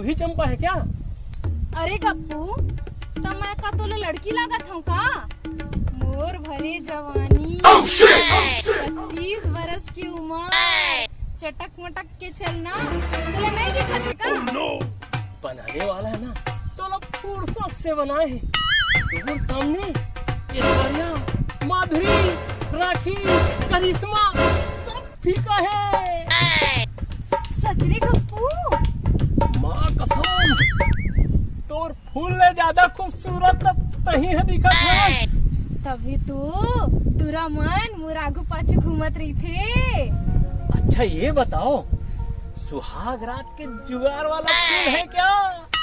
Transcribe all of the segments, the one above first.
ही चंपा है क्या? अरे गप्पू, तो मैं का तोला लड़की लागत हूँ का? मोर भरे जवानी, 25 बरस की उम्र, चटक मटक के चलना तोला नहीं दिखत है का? बनाने वाला है ना तो लोग फुर्सत से बनाए हैं। तुम्हारे सामने ऐश्वर्या, माधुरी, राखी, करिश्मा सब फीका है। सच रे गप्पू? माँ कसम, तोर फूल ले ज्यादा खूबसूरत तही है दिखत है। तभी तो तुरा मन मोर आगू पाछू घूमत रही थे। अच्छा ये बताओ, सुहाग रात के जुगार वाला फूल है क्या?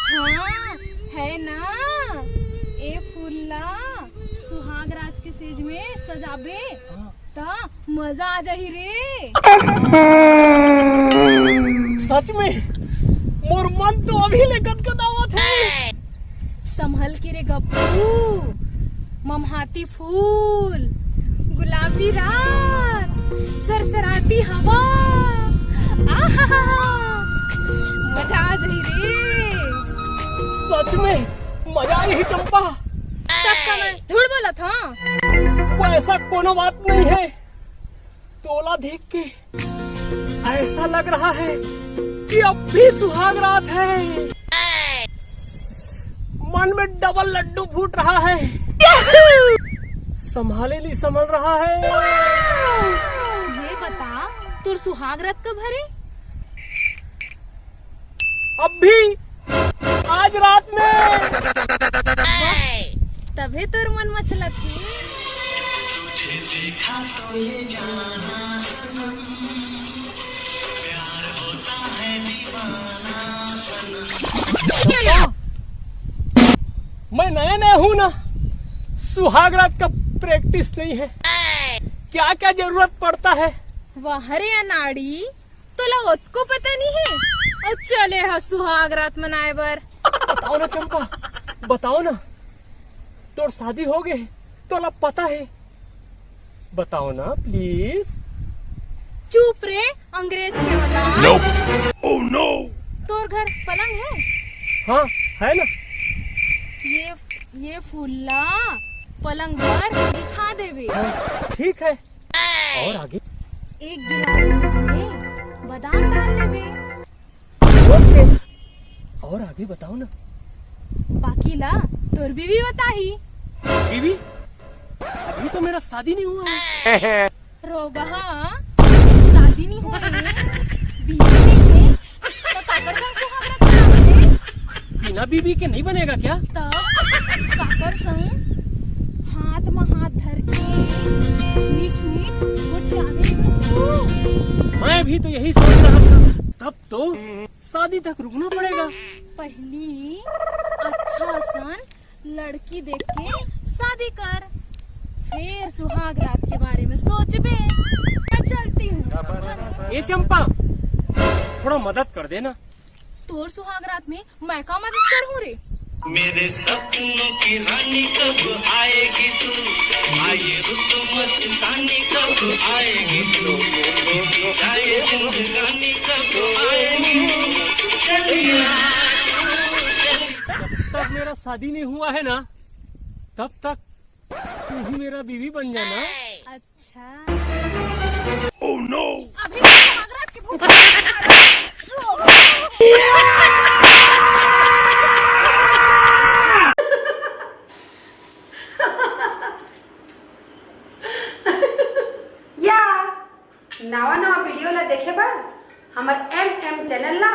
हाँ है ना, ए फूला सुहाग रात के सेज में सजाबे ता मजा आ जाही रे। सच में मोर मन तो अभी ले गदगदावत है। संभल के रे गप्पू, ममहाती फूल, गुलाबी रात, सरसराती हवा, आहा मजा आ जाही रे। सच में मजा आई ही चंपा। तब का मैं झूठ बोला था? वो ऐसा कोनो बात नहीं है। तोला देख के ऐसा लग रहा है कि अब भी सुहाग रात है। मन में डबल लड्डू फूट रहा है। संभाले नहीं संभल रहा है। ये बता, तुर सुहाग रात कब हरे? अब भी आज रात में। तभी तुर मन मचला थी। तुझे देखा तो ये जाना सनम, प्यार होता है दीवाना सनम। मैं नया नया हूँ ना, सुहाग रात का प्रैक्टिस नहीं है। क्या क्या जरूरत पड़ता है? वहरे अनाड़ी तोला उसको पता नहीं है और चले हा सुहाग रात मनाए बर। बताओ ना चंपा, बताओ ना। तोर शादी हो गए तोला पता है? बताओ ना प्लीज। चुप रे अंग्रेज के वाला। Oh no. तोर घर पलंग है? हाँ है ना। ये फूला पलंग पर बिछा देवे। ठीक है, और आगे? एक गिलास दूध में बादाम डाल लेवे। ओके, और आगे बताओ ना। बाकी ला तोर बीवी बताही। बीवी? अभी तो मेरा शादी नहीं हुआ है। रोगहा शादी नहीं हुए, बीवी नहीं है, तो काकर संग सुहाग रात मनावे? बिना बीवी के नहीं बनेगा क्या? तब काकर संग हाथ में हाथ धर के मीठ मीठ मुठियावे तू। मैं भी तो यही सोच रहा था। तब तो शादी तक रुकना पड़ेगा। पहली अच्छा सन लड़की देख के शादी कर, फिर सुहाग रात के बारे में सोचबे। मैं चलती हूँ। ये चंपा, थोड़ा मदद कर देना। तोर सुहाग रात में मैं का मदद करूँ रे? मेरे सपनों की रानी कब आएगी तू, आए रुत मस्तानी कब आएगी तू, बीती जाए जिंदगानी कब आएगी तू, चलिया जब तक मेरा शादी नहीं हुआ है ना, तब तक तू ही मेरा बीवी बन जाना। अच्छा। Oh no. अभी सुहाग रात की भूख नवा नवा वीडियो ला देखे बर हमर एम चैनल ला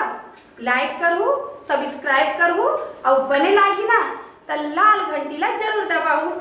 लाइक करू, सब्सक्राइब करू और बने लागी ना तो लाल घंटी ला जरूर दबाऊ।